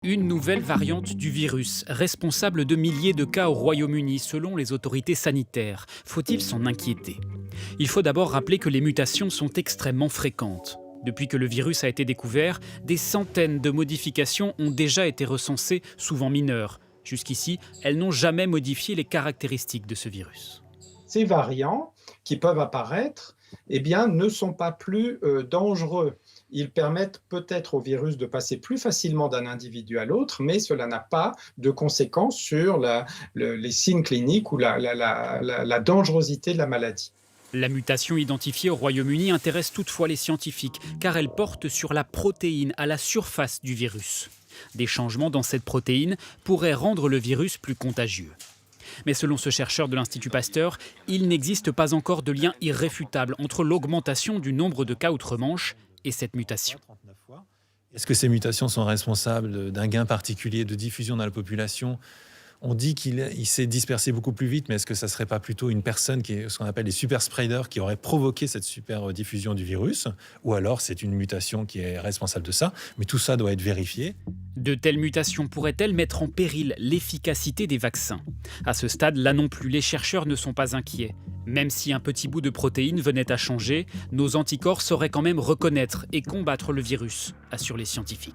Une nouvelle variante du virus, responsable de milliers de cas au Royaume-Uni selon les autorités sanitaires. Faut-il s'en inquiéter? Il faut d'abord rappeler que les mutations sont extrêmement fréquentes. Depuis que le virus a été découvert, des centaines de modifications ont déjà été recensées, souvent mineures. Jusqu'ici, elles n'ont jamais modifié les caractéristiques de ce virus. Ces variants qui peuvent apparaître, eh bien, ne sont pas plus dangereux. Ils permettent peut-être au virus de passer plus facilement d'un individu à l'autre, mais cela n'a pas de conséquences sur les signes cliniques ou la dangerosité de la maladie. La mutation identifiée au Royaume-Uni intéresse toutefois les scientifiques, car elle porte sur la protéine à la surface du virus. Des changements dans cette protéine pourraient rendre le virus plus contagieux. Mais selon ce chercheur de l'Institut Pasteur, il n'existe pas encore de lien irréfutable entre l'augmentation du nombre de cas outre-Manche et cette mutation. Est-ce que ces mutations sont responsables d'un gain particulier de diffusion dans la population? On dit qu'il s'est dispersé beaucoup plus vite, mais est-ce que ça ne serait pas plutôt une personne qui est ce qu'on appelle les super spreaders qui aurait provoqué cette super diffusion du virus? Ou alors c'est une mutation qui est responsable de ça? Mais tout ça doit être vérifié. De telles mutations pourraient-elles mettre en péril l'efficacité des vaccins? À ce stade, là non plus, les chercheurs ne sont pas inquiets. Même si un petit bout de protéine venait à changer, nos anticorps sauraient quand même reconnaître et combattre le virus, assurent les scientifiques.